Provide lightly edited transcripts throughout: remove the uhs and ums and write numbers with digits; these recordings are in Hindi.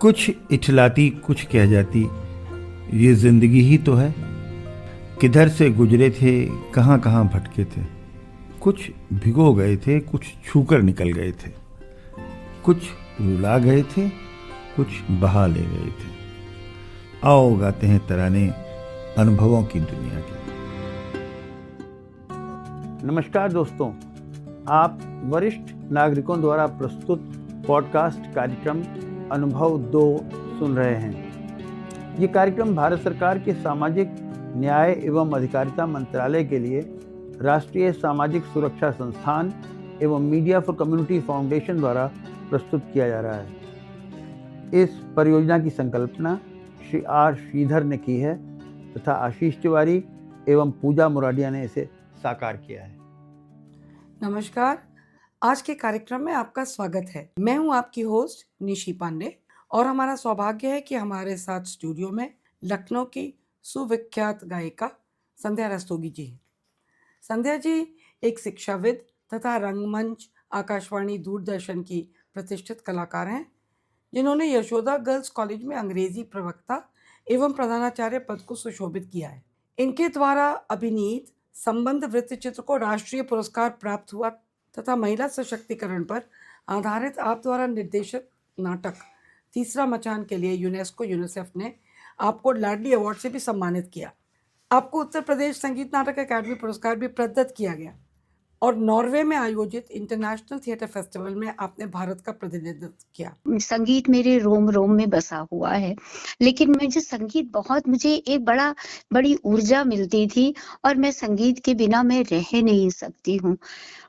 कुछ इठलाती कुछ कह जाती, ये जिंदगी ही तो है। किधर से गुजरे थे, कहाँ कहाँ भटके थे। कुछ भिगो गए थे, कुछ छूकर निकल गए थे। कुछ रुला गए थे, कुछ बहा ले गए थे। आओ गाते हैं तराने अनुभवों की दुनिया के। नमस्कार दोस्तों, आप वरिष्ठ नागरिकों द्वारा प्रस्तुत पॉडकास्ट कार्यक्रम अनुभव 2 सुन रहे हैं। ये कार्यक्रम भारत सरकार के सामाजिक न्याय एवं अधिकारिता मंत्रालय के लिए राष्ट्रीय सामाजिक सुरक्षा संस्थान एवं मीडिया फॉर कम्युनिटी फाउंडेशन द्वारा प्रस्तुत किया जा रहा है। इस परियोजना की संकल्पना श्री आर श्रीधर ने की है तथा आशीष तिवारी एवं पूजा मुराडिया ने इसे साकार किया है। नमस्कार, आज के कार्यक्रम में आपका स्वागत है। मैं हूं आपकी होस्ट निशी पांडे और हमारा सौभाग्य है कि हमारे साथ स्टूडियो में लखनऊ की सुविख्यात गायिका संध्या रस्तोगी जी। संध्या जी एक शिक्षाविद तथा रंगमंच, आकाशवाणी, दूरदर्शन की प्रतिष्ठित कलाकार हैं, जिन्होंने यशोदा गर्ल्स कॉलेज में अंग्रेजी प्रवक्ता एवं प्रधानाचार्य पद को सुशोभित किया है। इनके द्वारा अभिनीत संबंध वृत्तचित्र को राष्ट्रीय पुरस्कार प्राप्त हुआ तथा महिला सशक्तिकरण पर आधारित आप द्वारा निर्देशित नाटक तीसरा मचान के लिए यूनेस्को यूनिसेफ ने आपको लाडली अवार्ड से भी सम्मानित किया। आपको उत्तर प्रदेश संगीत नाटक अकादमी पुरस्कार भी प्रदत्त किया गया और नॉर्वे में आयोजित इंटरनेशनल थिएटर फेस्टिवल में आपने भारत का प्रतिनिधित्व किया। संगीत मेरे रोम रोम में बसा हुआ है, लेकिन मुझे एक बड़ी ऊर्जा मिलती थी और मैं संगीत के बिना मैं रह नहीं सकती हूँ।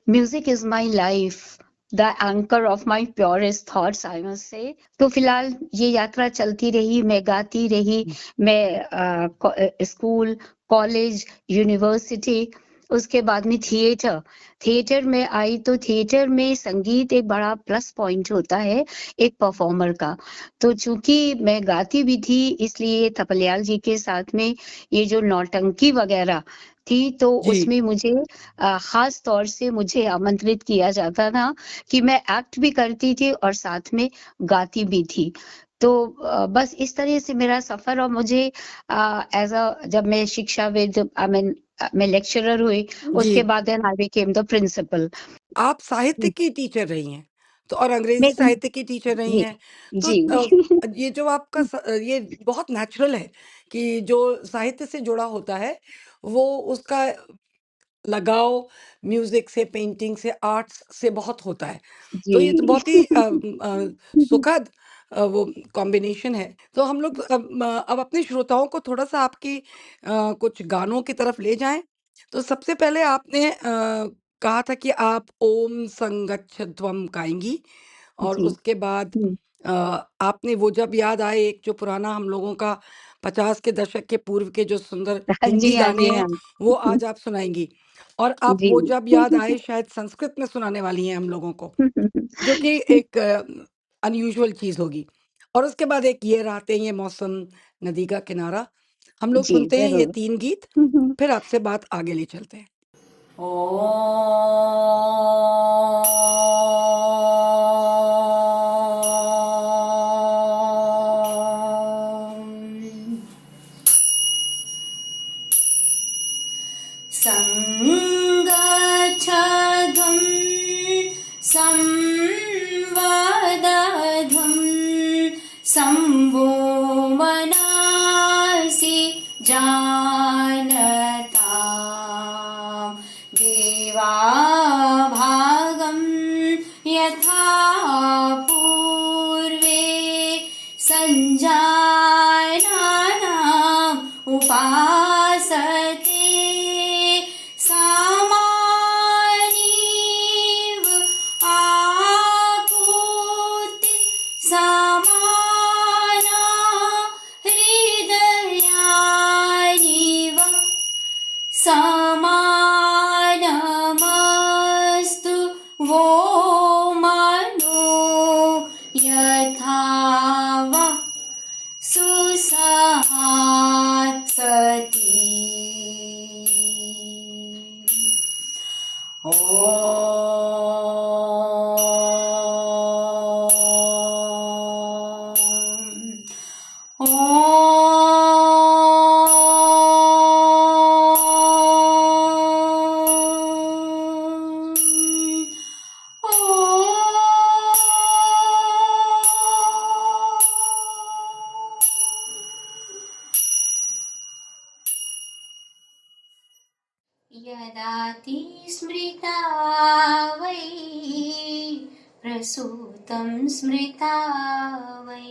Music is my life, the anchor of my purest thoughts, I must say. तो फिलहाल ये यात्रा चलती रही, मैं गाती रही, मैं स्कूल, कॉलेज, यूनिवर्सिटी, उसके बाद में थिएटर में आई। तो थिएटर में संगीत एक बड़ा प्लस पॉइंट होता है एक परफॉर्मर का। तो चूंकि मैं गाती भी थी, इसलिए थपलियाल जी के साथ में ये जो नौटंकी वगैरह थी, तो उसमें मुझे खास तौर से मुझे आमंत्रित किया जाता था कि मैं एक्ट भी करती थी और साथ में गाती भी थी। तो बस इस तरह से मेरा सफर। और मुझे जब मैं शिक्षाविद, मैं लेक्चरर हुई, उसके बाद then I became the principal. आप साहित्य की टीचर रही हैं, तो और अंग्रेजी मैं साहित्य की टीचर रही जी हैं, तो जी ये जो आपका ये बहुत नेचुरल है कि जो साहित्य से जुड़ा होता है वो उसका लगाव म्यूजिक से, पेंटिंग से, आर्ट्स से बहुत होता है। तो ये तो जी बहुत ही सुखद वो कॉम्बिनेशन है। तो हम लोग अब अपने श्रोताओं को थोड़ा-सा आपकी कुछ गानों की तरफ ले जाएँ। तो सबसे पहले आपने कहा था कि आप ओम संगच्छध्वम गाएँगी और जी उसके बाद हम्म, आपने वो जब याद आए एक जो पुराना हम लोगों का 50 के दशक के पूर्व के जो सुंदर हिंदी जी हाँ, गाने जी हैं, हाँ। वो आज आप सुनाएँगी। और आप जी वो जब याद आए शायद संस्कृत में सुनाने वाली हैं हम लोगों को, जो कि एक अनयूजुअल चीज़ होगी। और उसके बाद एक ये रातें ये मौसम, नदी का किनारा। हम लोग जी सुनते हैं ये जरूर। 3 गीत, फिर आपसे बात आगे ले चलते हैं। संगच्छध्वं संवदध्वं संवो मनासि जानतां देवाभागं यथा पूर्वे सञ्जानानाम् उपासते सामानीव आपूर्ति समाना हृदयानिव समानमस्तु वो मनो यथा वा सुसहात् सती। स्मृता वै प्रसूतं स्मृता वै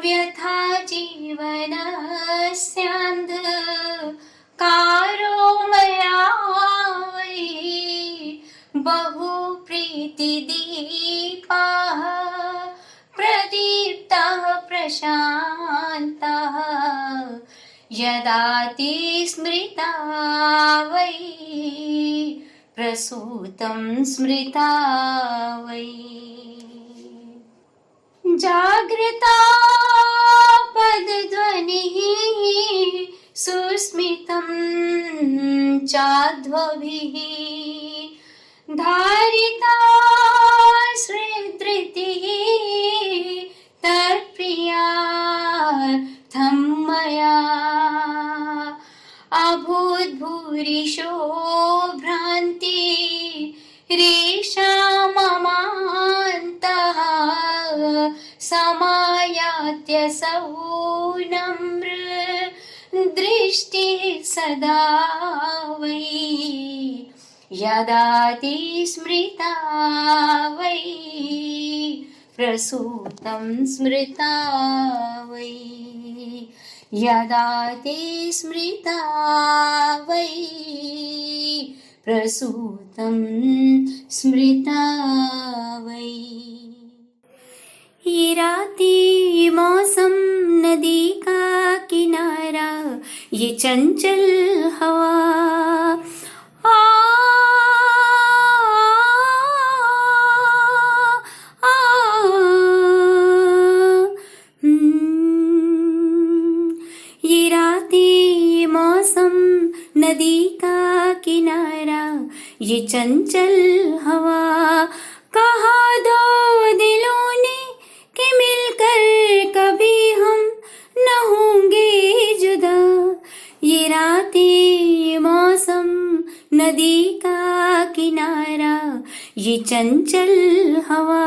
व्यथा जीवनस्यान्धकारो मया वै बहु प्रीतिदीपाः प्रदीप्ताः प्रशान्ताः यदा ते स्मृता वै प्रसूतं स्मृता वै जागृता पदध्वनिः सुस्मितं चाध्वभिः धारिता श्रीधृतिः तत्प्रियार्थं मया अभूद्भूरिशो भ्रान्ति रेषा ममान्तः समायात्यसौ नम्र दृष्टिः सदा वै यदा ते स्मृता वै प्रसूतं स्मृता वै यदा ते स्मृता वै प्रसूतं स्मृता वै ये राती मौसम नदी का किनारा ये चंचल हवा आ, आ, आ, ये राती मौसम नदी का किनारा ये चंचल हवा कहा दो दिलों ने कि मिलकर कभी हम न होंगे जुदा ये रातें मौसम नदी का किनारा ये चंचल हवा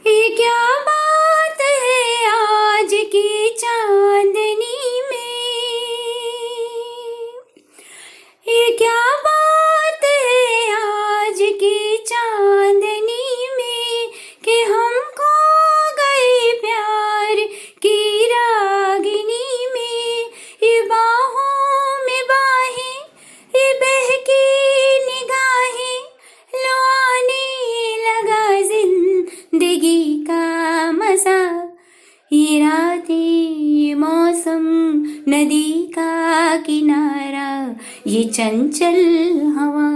ये क्या बात है आज की चांदनी में ये क्या बात है आज की चांदनी में कि हम खो गए प्यार की रागिनी में ये बाहों में बाहें ये बहकी निगाहें लो आने लगा जिंदगी का मजा ये रातें मौसम नदी का किनारा ये चंचल हवा।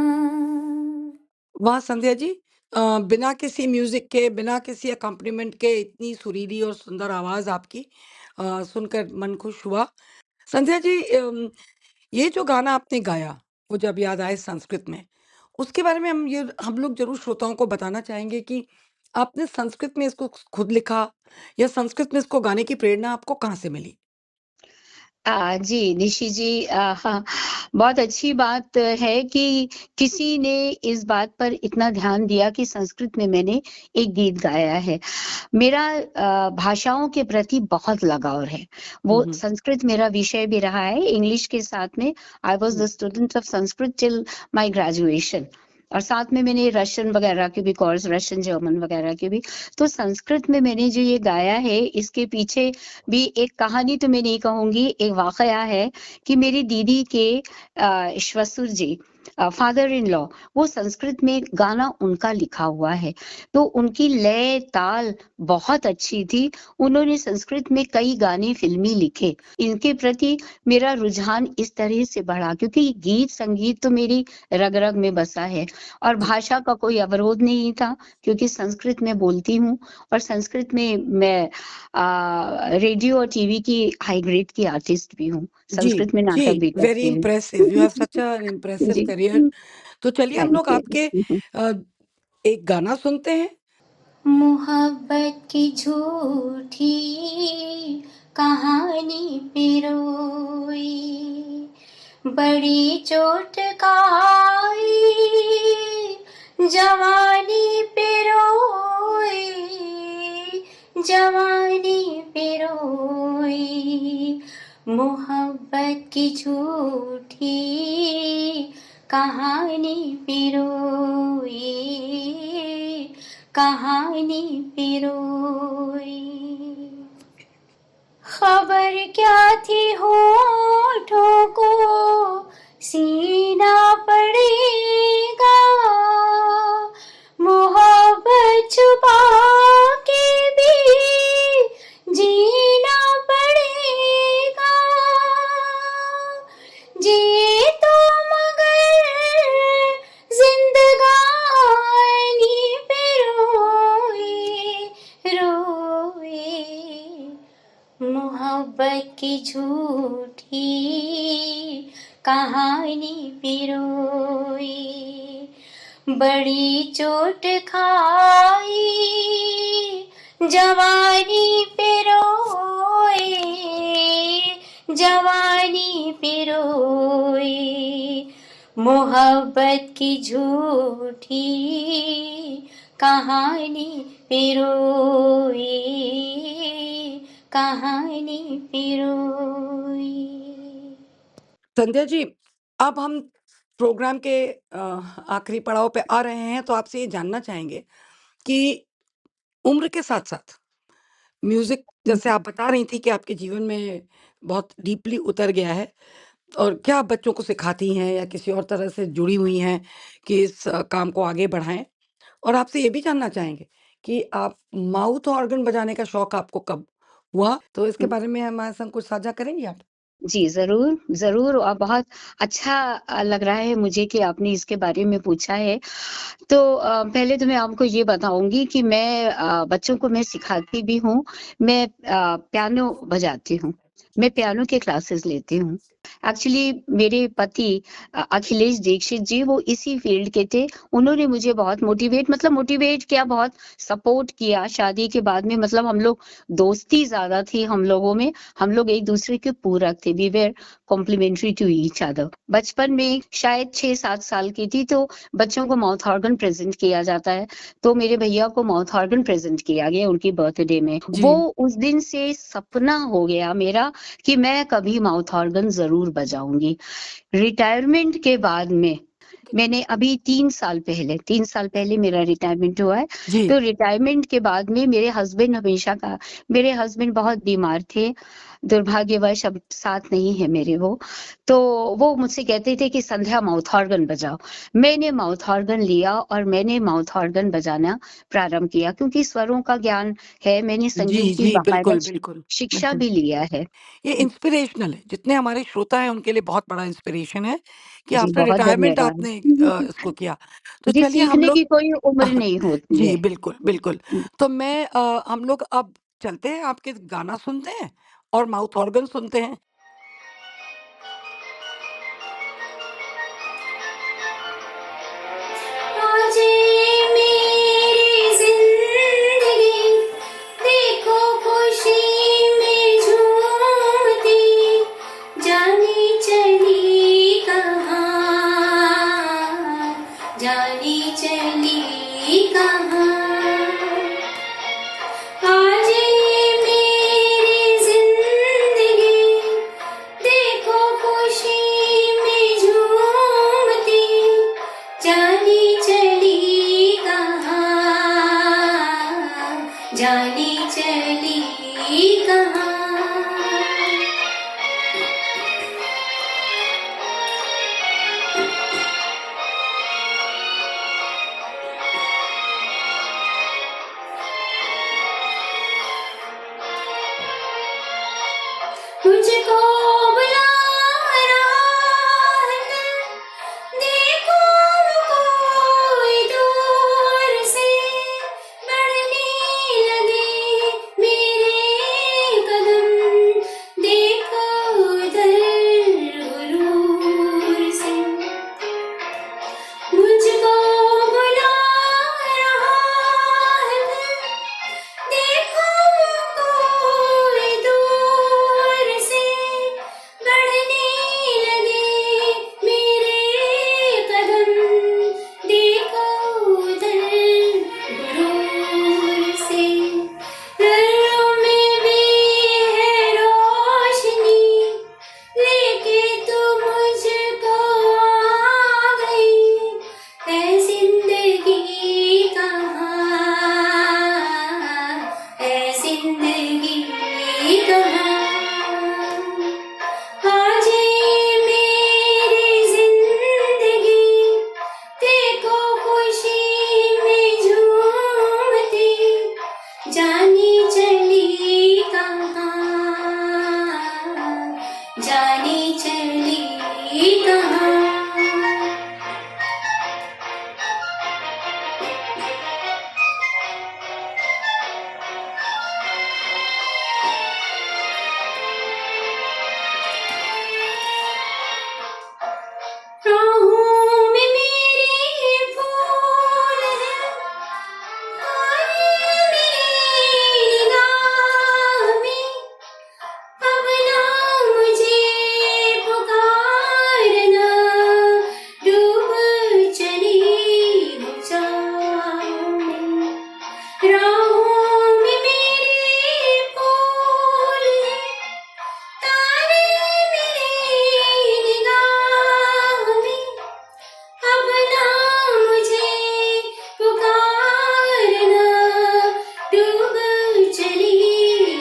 वाह संध्या जी, बिना किसी म्यूजिक के, बिना किसी अकम्पनीमेंट के इतनी सुरीली और सुंदर आवाज आपकी सुनकर मन खुश हुआ। संध्या जी, ये जो गाना आपने गाया वो जब याद आए संस्कृत में, उसके बारे में हम लोग जरूर श्रोताओं को बताना चाहेंगे कि आपने संस्कृत में इसको खुद लिखा या संस्कृत में इसको गाने की प्रेरणा आपको कहाँ से मिली? जी, निशी जी, हाँ, बहुत अच्छी बात है कि किसी ने इस बात पर इतना ध्यान दिया कि संस्कृत में मैंने एक गीत गाया है। मेरा भाषाओं के प्रति बहुत लगाव है। वो हम्म, संस्कृत मेरा विषय भी रहा है। इंग्लिश के साथ में I was the student of Sanskrit till my graduation, और साथ में मैंने रशियन वगैरह के भी कोर्स, रशियन जर्मन वगैरह के भी। तो संस्कृत में मैंने जो ये गाया है, इसके पीछे भी एक कहानी तो मैं नहीं कहूंगी, एक वाकया है कि मेरी दीदी के श्वसुर जी, फादर इन लॉ, वो संस्कृत में गाना उनका लिखा हुआ है, तो उनकी लय ताल बहुत अच्छी थी। उन्होंने संस्कृत में कई गाने फिल्मी लिखे। इनके प्रति मेरा रुझान इस तरह से बढ़ा क्योंकि गीत संगीत तो मेरी रग रग में बसा है और भाषा का कोई अवरोध नहीं था क्योंकि संस्कृत में बोलती हूँ और संस्कृत में मैं रेडियो और टीवी की हाई ग्रेड की आर्टिस्ट भी हूँ। जी संस्कृत में जी, नाटक भी वेरी करती हूँ। Impressive, you have such an impressive जी, करियर। तो चलिए हम लोग थैंक आपके यू। एक गाना सुनते हैं। मोहब्बत की झूठी कहानी पिरोई बड़ी चोट खाई जवानी पिरोई जवानी पिरोई मोहब्बत की झूठी कहानी पिरोई, कहानी पिरोई। खबर क्या थी होठों को सीना पड़ेगा, मोहब्बत छुपा के भी जीना पड़ेगा। जी तो मगर जिंदगानी पे रोए रोए, मोहब्बत की झूठी कहानी पिरोई। बड़ी चोट खाई जवानी पे रोए, जवानी पे रोए, मोहब्बत की झूठी कहानी पिरोई, कहानी पिरोई। संध्या जी, अब हम प्रोग्राम के आखिरी पड़ाव पे आ रहे हैं, तो आपसे ये जानना चाहेंगे कि उम्र के साथ-साथ म्यूज़िक, जैसे आप बता रही थी कि आपके जीवन में बहुत डीपली उतर गया है, और क्या आप बच्चों को सिखाती हैं या किसी और तरह से जुड़ी हुई हैं कि इस काम को आगे बढ़ाएँ? और आपसे ये भी जानना चाहेंगे कि आप माउथ ऑर्गन बजाने का शौक आपको कब हुआ? तो इसके बारे में हमारे संग कुछ साझा करेंगी आप? जी, ज़रूर, ज़रूर, और बहुत अच्छा लग रहा है मुझे कि आपने इसके बारे में पूछा है। तो पहले तो मैं आपको ये बताऊँगी कि मैं बच्चों को मैं सिखाती भी हूँ, मैं पियानो बजाती हूँ, मैं पियानो के क्लासेस लेती हूँ। एक्चुअली मेरे पति अखिलेश दीक्षित जी, वो इसी फील्ड के थे। उन्होंने मुझे बहुत मोटिवेट किया, बहुत सपोर्ट किया शादी के बाद में। मतलब हम लोग, दोस्ती ज़्यादा थी हम लोगों में, हम लोग एक-दूसरे के पूरक थे, we were complementary to each other. बचपन में शायद 6-7 साल की थी, तो बच्चों को माउथ ऑर्गन प्रेज़ेंट किया जाता है, तो मेरे भैया को माउथ ऑर्गन प्रेज़ेंट किया गया उनकी बर्थडे में। जी। वो उस दिन से सपना हो गया मेरा कि मैं कभी माउथ ऑर्गन ज़रूर बजाऊँगी। रिटायरमेंट के बाद में मैंने अभी 3 साल पहले मेरा रिटायरमेंट हुआ है। जी। तो रिटायरमेंट के बाद में मेरे हस्बैंड बहुत बीमार थे, दुर्भाग्यवश अब साथ नहीं है मेरे वो। तो वो मुझसे कहते थे कि संध्या माउथ ऑर्गन बजाओ। मैंने माउथ ऑर्गन लिया और मैंने माउथ ऑर्गन बजाना प्रारंभ किया, क्योंकि स्वरों का ज्ञान है, मैंने जी, संगीत की जी, बाकायदा बिल्कुल, बिल्कुल, शिक्षा बिल्कुल। भी लिया है। ये इंस्पिरेशनल है, जितने हमारे श्रोता हैं उनके लिए बहुत बड़ा इंस्पिरेशन है कि जी, आफ्टर बहुत रिटायरमेंट धन्यवाद। आपने इसको किया। तो जी, चलिए हम सीखने लोग की कोई उम्र नहीं होती जी, है। बिल्कुल, बिल्कुल। तो हम लोग अब चलते हैं, आपके गाना सुनते हैं और माउथ ऑर्गन सुनते हैं। आज मेरी जिंदगी देखो खुशी में झूमती, जानी चली कहाँ, जानी चली कहाँ। आज मेरी जिंदगी देखो खुशी में झूमती, जानी चली कहाँ, जानी चली कहाँ। मुझको बुला रहा है, देखो कोई दूर से, बढ़ने लगे मेरे कदम, जाने चली कहाँ, जाने चली कहाँ। राहों में मेरे फूल हैं, आए मेरी निगाह में, अब ना मुझे पुकारना, डूब चली हूँ चाह में। राहों में मेरे फूल हैं, तारे मेरी निगाह में, अब ना मुझे पुकारना, डूब चली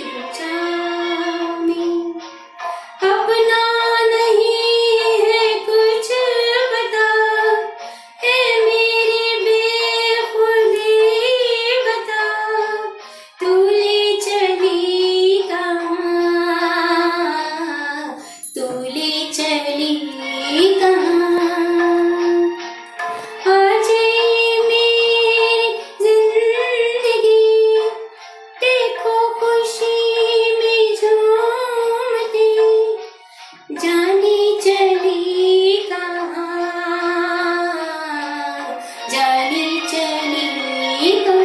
हूँ चाह में। अपना नहीं है कुछ पता, है मेरी बेखुदी बता, तू ले चली कहाँ, तू ले चली कहाँ। आज ये मेरी जिंदगी, देखो खुशी में झूमती, जाने चली कहाँ, जाने चली कहाँ।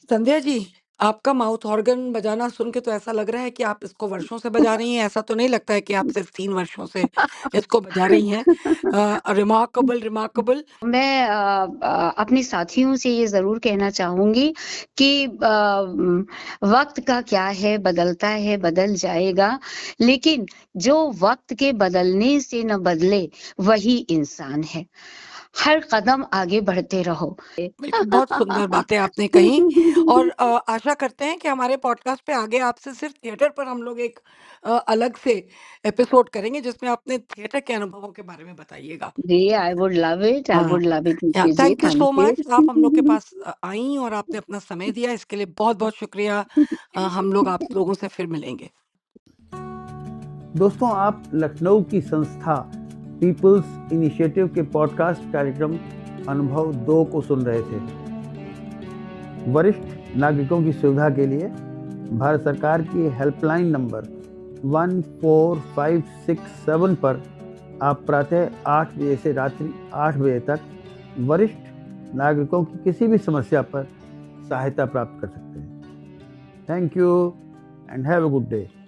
संध्या जी, आपका माउथ ऑर्गन बजाना सुन के तो ऐसा लग रहा है कि आप इसको वर्षों से बजा रही हैं। ऐसा तो नहीं लगता है कि आप सिर्फ 3 वर्षों से इसको बजा रही हैं। Remarkable, remarkable. मैं अपने साथियों से ये ज़रूर कहना चाहूँगी कि वक़्त का क्या है, बदलता है, बदल जाएगा, लेकिन जो वक़्त के बदलने से न बदले, वही इंसान है। हर कदम आगे बढ़ते रहो। बिल्कुल, बहुत सुंदर बातें आपने कही और आशा करते हैं कि हमारे पॉडकास्ट पे आगे आपसे सिर्फ थिएटर पर हम लोग एक अलग से एपिसोड करेंगे जिसमें आपने थिएटर के अनुभवों के बारे में बताइएगा। जी, I would love it, I हाँ, वुड लव इट या Nikhil ji, thank you thank so much. आप हम लोग के यू। पास आईं और आपने अपना समय दिया, इसके लिए बहुत-बहुत शुक्रिया। हम लोग आप लोगों से फिर मिलेंगे। दोस्तों, आप लखनऊ की संस्था पीपल्स इनिशिएटिव के पॉडकास्ट कार्यक्रम अनुभव 2 को सुन रहे थे। वरिष्ठ नागरिकों की सुविधा के लिए भारत सरकार की हेल्पलाइन नंबर 14567 पर आप प्रातः 8 बजे से रात्रि 8 बजे तक वरिष्ठ नागरिकों की किसी भी समस्या पर सहायता प्राप्त कर सकते हैं। Thank you and have a good day.